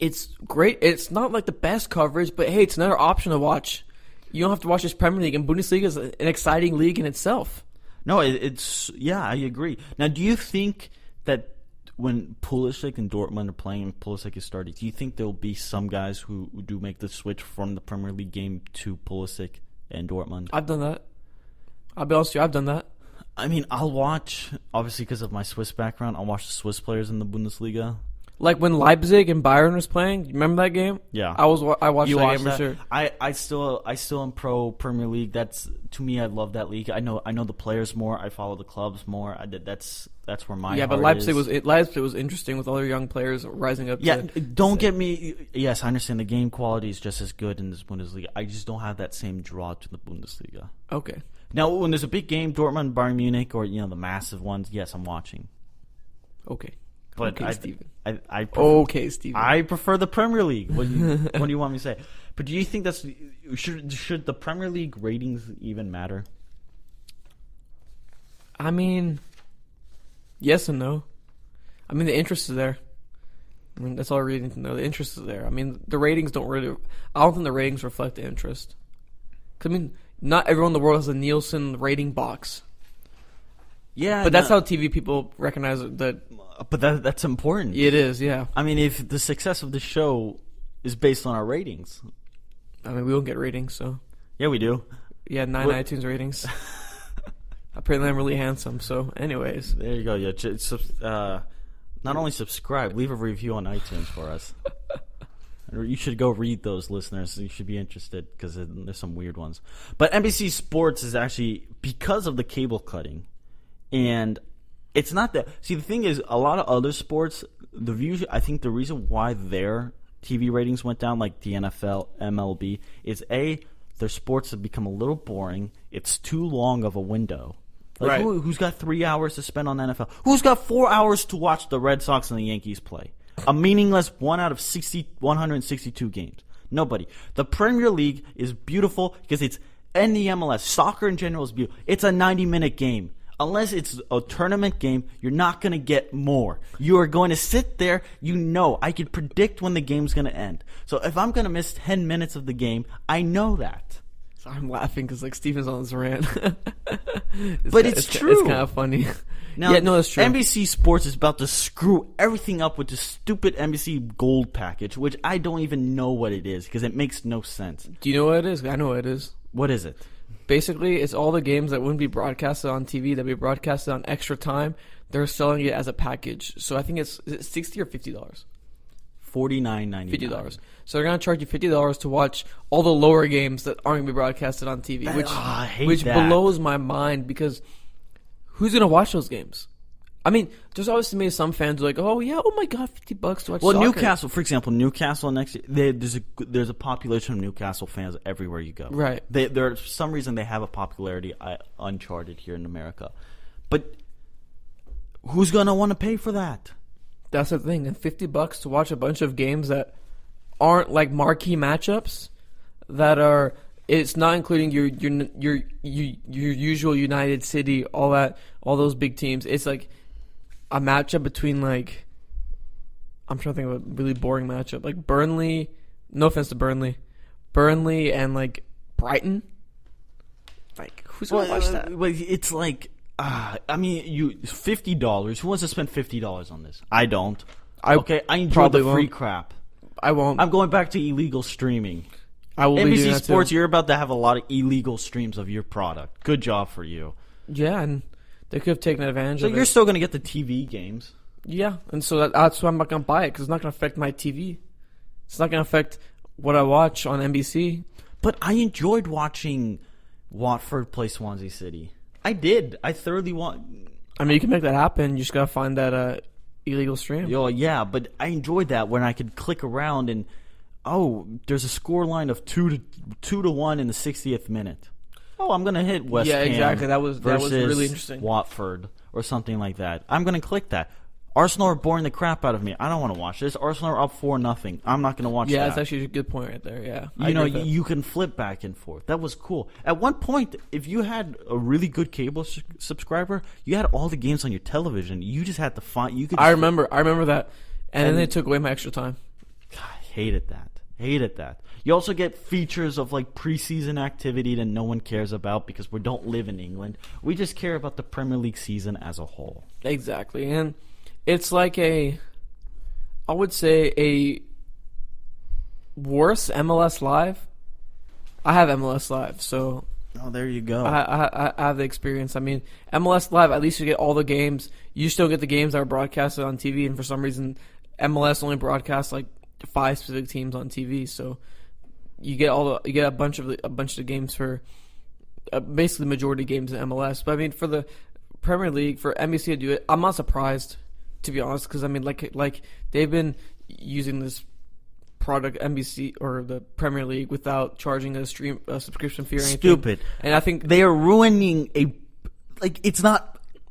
It's great. It's not like the best coverage, but hey, it's another option to watch. You don't have to watch this Premier League, and Bundesliga is an exciting league in itself. No, I agree. Now, do you think that when Pulisic and Dortmund are playing and Pulisic is starting, do you think there'll be some guys who do make the switch from the Premier League game to Pulisic and Dortmund? I've done that. I'll be honest with you, I've done that. I mean, I'll watch, obviously because of my Swiss background, I'll watch the Swiss players in the Bundesliga. Like when Leipzig and Bayern was playing, you remember that game? Yeah, I watched that game for sure. I still am pro Premier League. That's, to me, I love that league. I know the players more. I follow the clubs more. That's where my heart but is. Leipzig was interesting with all their young players rising up. Yeah, don't get me. Yes, I understand the game quality is just as good in this Bundesliga. I just don't have that same draw to the Bundesliga. Okay. Now, when there's a big game, Dortmund, Bayern Munich, or the massive ones, yes, I'm watching. Okay. But okay, Steven. Steven. I prefer the Premier League. What do you want me to say? But do you think should the Premier League ratings even matter? I mean, yes and no. I mean, the interest is there. I mean, that's all I really need to know. The interest is there. I mean, the ratings don't really. I don't think the ratings reflect the interest. 'Cause, I mean, not everyone in the world has a Nielsen rating box. Yeah, but that's how TV people recognize it. But that's important. It is, yeah. I mean, if the success of the show is based on our ratings. I mean, we don't get ratings, so. Yeah, we do. Yeah, 9 iTunes ratings. Apparently I'm really handsome, so anyways. There you go. Yeah, not only subscribe, leave a review on iTunes for us. You should go read those, listeners. You should be interested because there's some weird ones. But NBC Sports is actually, because of the cable cutting, and it's not that. See, the thing is, a lot of other sports, I think the reason why their TV ratings went down, like the NFL, MLB, is their sports have become a little boring. It's too long of a window. Like, right. Who's got 3 hours to spend on NFL? Who's got 4 hours to watch the Red Sox and the Yankees play? A meaningless 1 out of 162 games. Nobody. The Premier League is beautiful because it's in the MLS. Soccer in general is beautiful. It's a 90-minute game. Unless it's a tournament game, you're not going to get more. You are going to sit there. I can predict when the game's going to end. So if I'm going to miss 10 minutes of the game, I know that. So I'm laughing because Steven's on this rant. But it's true. It's kind of funny. Now, yeah, no, that's true. NBC Sports is about to screw everything up with this stupid NBC Gold package, which I don't even know what it is because it makes no sense. Do you know what it is? I know what it is. What is it? Basically, it's all the games that wouldn't be broadcasted on TV that be broadcasted on extra time. They're selling it as a package. So I think it's $60 or $50. $49.99. $50. So they're gonna charge you $50 to watch all the lower games that aren't gonna be broadcasted on TV, which blows my mind because who's gonna watch those games? I mean, there's obviously maybe some fans who are like, oh yeah, oh my god, $50 to watch soccer. Newcastle, for example, next year, there's a population of Newcastle fans everywhere you go. Right. For some reason they have a popularity uncharted here in America, but who's gonna want to pay for that? That's the thing. And $50 to watch a bunch of games that aren't like marquee matchups, that are. It's not including your usual United City, all those big teams. It's like a matchup between like, I'm trying to think of a really boring matchup, like Burnley. No offense to Burnley and like Brighton. Like who's gonna watch that? It's like, I mean, $50. Who wants to spend $50 on this? I don't. I enjoy the free crap. I won't. I'm going back to illegal streaming. I will NBC Sports, you're about to have a lot of illegal streams of your product. Good job for you. Yeah, and they could have taken advantage of it. So you're still going to get the TV games. Yeah, and so that's why I'm not going to buy it, because it's not going to affect my TV. It's not going to affect what I watch on NBC. But I enjoyed watching Watford play Swansea City. I did. I thoroughly I mean, you can make that happen. You just got to find that illegal stream. Yeah, but I enjoyed that when I could click around and... there's a score line of 2-1 in the 60th minute. I'm going to hit West Ham. Yeah, exactly. That was really interesting. Watford or something like that. I'm going to click that. Arsenal are boring the crap out of me. I don't want to watch this. Arsenal are up 4-0. I'm not going to watch that. Yeah, that's actually a good point right there. Yeah, you can flip back and forth. That was cool. At one point, if you had a really good cable subscriber, you had all the games on your television. You just had to find. I remember that, and then they took away my extra time. God. Hated that. You also get features of like preseason activity that no one cares about because we don't live in England. We just care about the Premier League season as a whole. Exactly. And it's like I would say a worse MLS Live. I have MLS Live, so oh, there you go. I have the experience. I mean, MLS Live, at least you get all the games. You still get the games that are broadcasted on TV, and for some reason, MLS only broadcasts like 5 specific teams on TV. So you get a bunch of the games for basically majority games in MLS. But I mean, for the Premier League, for NBC to do it, I'm not surprised, to be honest, because I mean, like they've been using this product, NBC or the Premier League, without charging a subscription fee or anything. Stupid. And I think they are ruining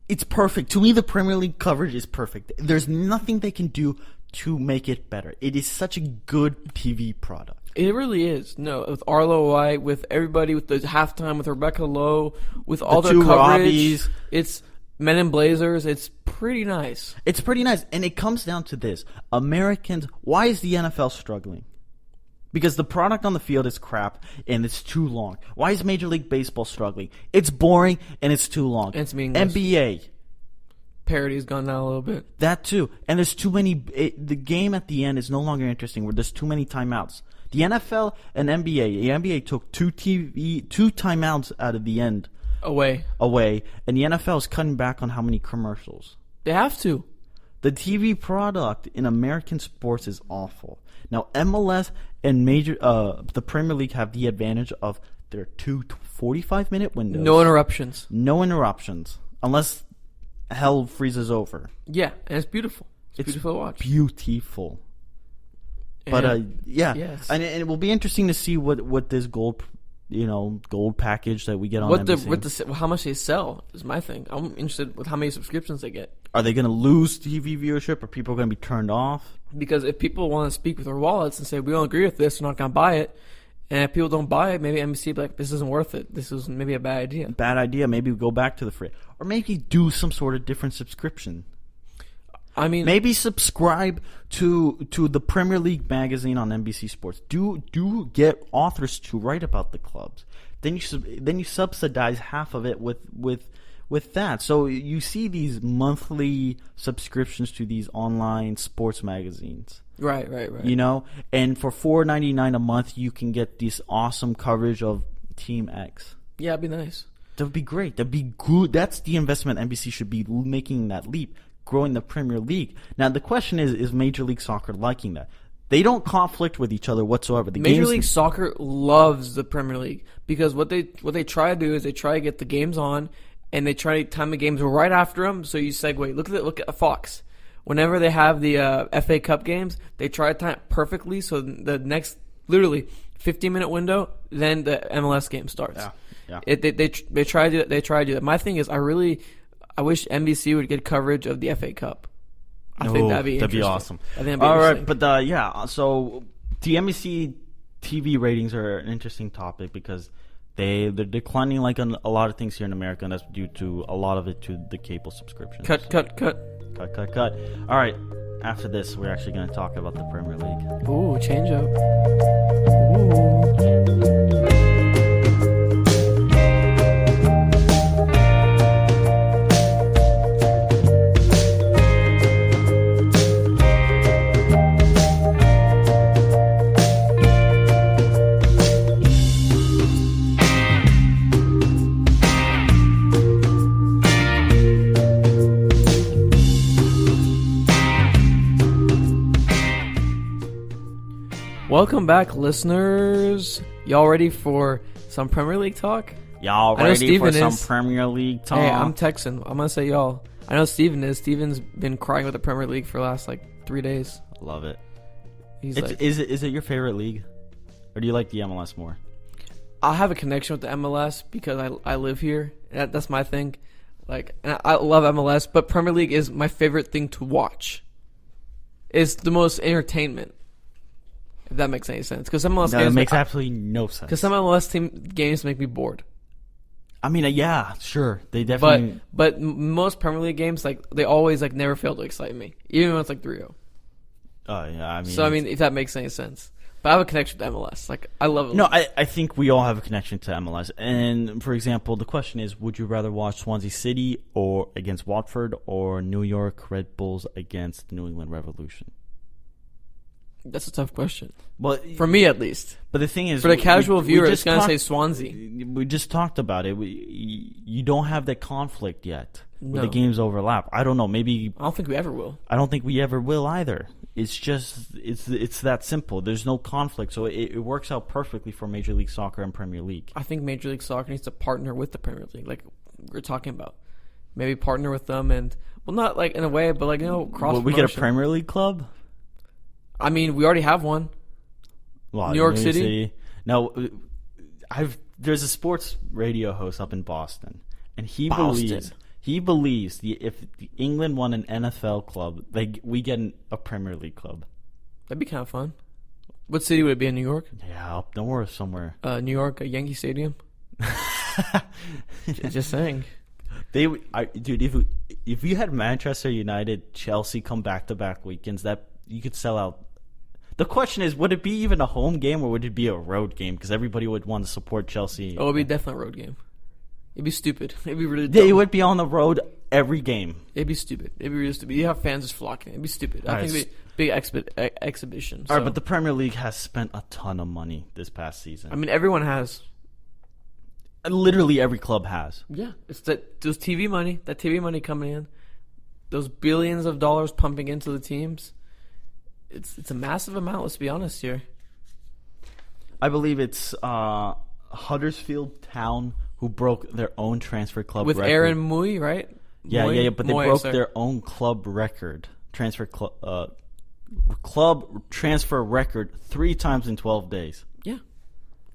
it's perfect. To me, the Premier League coverage is perfect. There's nothing they can do to make it better. It is such a good TV product. It really is. No, with Arlo White, with everybody, with the halftime, with Rebecca Lowe, with all their coverage. Robbies. It's Men in Blazers. It's pretty nice. It's pretty nice. And it comes down to this. Americans, why is the NFL struggling? Because the product on the field is crap and it's too long. Why is Major League Baseball struggling? It's boring and it's too long. And it's meaningless. NBA. Parody's gone down a little bit. That too. And there's too many. The game at the end is no longer interesting where there's too many timeouts. The NFL and NBA. The NBA took two timeouts out of the end. Away. And the NFL is cutting back on how many commercials. They have to. The TV product in American sports is awful. Now, MLS and the Premier League have the advantage of their 2 45-minute windows. No interruptions. Unless hell freezes over. Yeah, and it's beautiful. It's beautiful to watch. Beautiful. But yeah, yes. And it will be interesting to see what this gold package that we get on NBC. How much they sell is my thing. I'm interested with how many subscriptions they get. Are they going to lose TV viewership? Or people going to be turned off? Because if people want to speak with their wallets and say, we don't agree with this, we're not going to buy it. And if people don't buy it, maybe NBC will be like, this isn't worth it. This is maybe a bad idea. Maybe we go back to the free. Or maybe do some sort of different subscription. I mean, maybe subscribe to the Premier League magazine on NBC Sports. Do get authors to write about the clubs. Then you subsidize half of it with that. So you see these monthly subscriptions to these online sports magazines. Right. And for $4.99 a month, you can get this awesome coverage of Team X. Yeah, it'd be nice. That would be great. That'd be good. That's the investment NBC should be making that leap. Growing the Premier League. Now the question is Major League Soccer liking that? They don't conflict with each other whatsoever. Major League Soccer loves the Premier League because what they try to do is they try to get the games on and they try to time the games right after them. So you segue. Look at Fox. Whenever they have the FA Cup games, they try to time it perfectly. So the next literally 15-minute window, then the MLS game starts. Yeah. They try to do that. My thing is I wish NBC would get coverage of the FA Cup. I think that'd be awesome. I think that'd be all right, but so the NBC TV ratings are an interesting topic because they're declining like a lot of things here in America, and that's due to a lot of it to the cable subscriptions. Cut. All right, after this, we're actually going to talk about the Premier League. Ooh, change up. Ooh. Welcome back, listeners. Y'all ready for some Premier League talk? Y'all ready for some Premier League talk? Hey, I'm Texan. I'm going to say y'all. I know Steven is. Steven's been crying with the Premier League for the last, 3 days. Love it. Is it your favorite league? Or do you like the MLS more? I have a connection with the MLS because I live here. That's my thing. And I love MLS, but Premier League is my favorite thing to watch. It's the most entertainment. If that makes any sense, because some MLS games makes absolutely no sense. Because some MLS games make me bored. I mean, yeah, sure, they definitely. But most Premier League games, they always never fail to excite me, even when it's 3-0. Oh yeah, I mean. So I mean, if that makes any sense. But I have a connection to MLS. Like, I love it. No, I think we all have a connection to MLS. And, for example, the question is, would you rather watch Swansea City or against Watford or New York Red Bulls against the New England Revolution? That's a tough question. Well, for me, at least. But the thing is, for the casual viewer, it's going to say Swansea. We just talked about it. You don't have that conflict yet. No. Where the games overlap. I don't know. Maybe I don't think we ever will. I don't think we ever will either. It's just it's that simple. There's no conflict, so it works out perfectly for Major League Soccer and Premier League. I think Major League Soccer needs to partner with the Premier League, like we're talking about. Maybe partner with them, and well, not like in a way, but like cross. Will we get a Premier League club? I mean, we already have one. Well, New York City. Now, there's a sports radio host up in Boston, and he believes if England won an NFL club, we get a Premier League club. That'd be kind of fun. What city would it be in? New York? Yeah, up north somewhere. New York, Yankee Stadium. Just saying. Dude, if you had Manchester United, Chelsea come back-to-back weekends, that you could sell out. The question is, would it be even a home game or would it be a road game? Because everybody would want to support Chelsea. Oh, it'd be definitely a road game. It'd be stupid. It'd be really dumb. They would be on the road every game. It'd be stupid. It'd be really stupid. You have fans just flocking. It'd be stupid. I think it'd be big exhibition. All right, but the Premier League has spent a ton of money this past season. I mean, everyone has. Literally every club has. Yeah, it's that TV money coming in, those billions of dollars pumping into the teams. It's a massive amount. Let's be honest here. I believe it's Huddersfield Town who broke their own transfer club with record. Aaron Mui, right? Yeah, but they broke their own club record, club transfer record 3 times in 12 days. Yeah.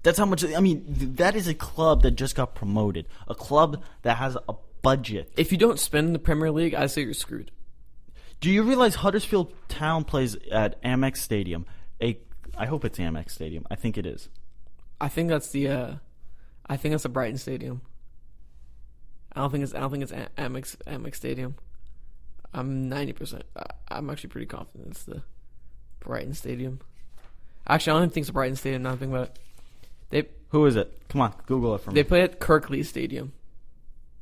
That's how much. I mean, that is a club that just got promoted. A club that has a budget. If you don't spend in the Premier League, I say you're screwed. Do you realize Huddersfield Town plays at Amex Stadium? I hope it's Amex Stadium. I think it is. I think that's the Brighton Stadium. I don't think it's Amex Stadium. I'm 90%. I'm actually pretty confident it's the Brighton Stadium. Actually, I don't even think it's the Brighton Stadium. Now I'm thinking about it. Who is it? Come on, Google it for me. They play at Kirklees Stadium.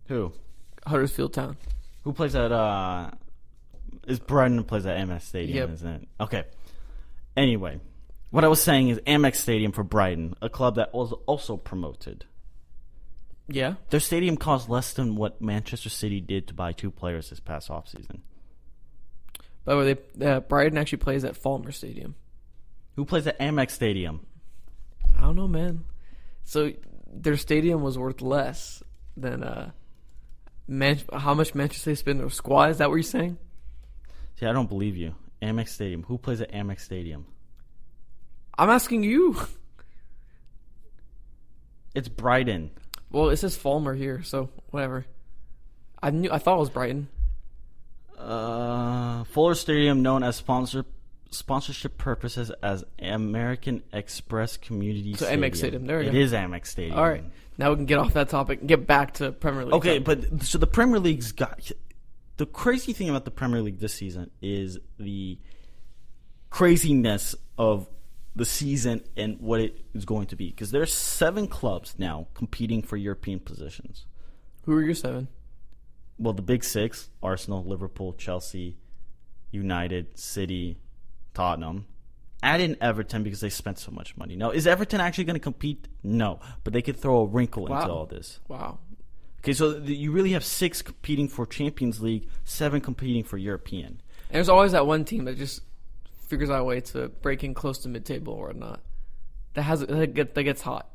Who? Huddersfield Town. Who plays at is Brighton plays at Amex Stadium, yep. Isn't it? Okay. Anyway, what I was saying is Amex Stadium for Brighton, a club that was also promoted. Yeah. Their stadium cost less than what Manchester City did to buy 2 players this past offseason. By the way, Brighton actually plays at Falmer Stadium. Who plays at Amex Stadium? I don't know, man. So their stadium was worth less than how much Manchester City spent on their squad. Is that what you're saying? See, I don't believe you. Amex Stadium. Who plays at Amex Stadium? I'm asking you. It's Brighton. Well, it says Falmer here, so whatever. I thought it was Brighton. Fuller Stadium, known as sponsorship purposes as American Express Community Stadium. So Amex Stadium. There we go. It is Amex Stadium. All right. Now we can get off that topic and get back to Premier League. Okay, but so the Premier League's got... The crazy thing about the Premier League this season is the craziness of the season and what it is going to be. Because there are 7 clubs now competing for European positions. Who are your 7? Well, the big 6, Arsenal, Liverpool, Chelsea, United, City, Tottenham. Add in Everton because they spent so much money. Now, is Everton actually going to compete? No. But they could throw a wrinkle into all this. Wow. Okay, so you really have 6 competing for Champions League, 7 competing for European. And there's always that one team that just figures out a way to break in close to mid-table or not. That gets hot.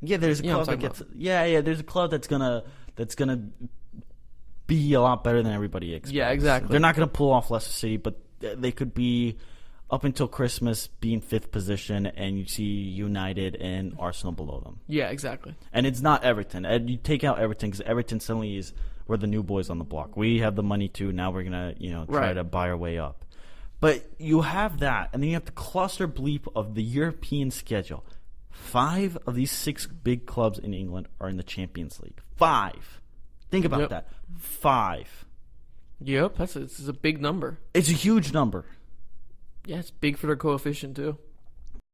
Yeah, there's a club that gets. Yeah. There's a club that's gonna be a lot better than everybody expects. Yeah, exactly. They're not gonna pull off Leicester City, but they could be up until Christmas be in 5th position, and you see United and Arsenal below them. Yeah, exactly. And it's not Everton. And you take out Everton because Everton suddenly we're the new boys on the block. We have the money too. Now we're gonna try to buy our way up. But you have that, and then you have the cluster bleep of the European schedule. 5 of these 6 big clubs in England are in the Champions League. 5. Think about that. 5. Yep, it's a big number. It's a huge number. Yeah, it's big for their coefficient too.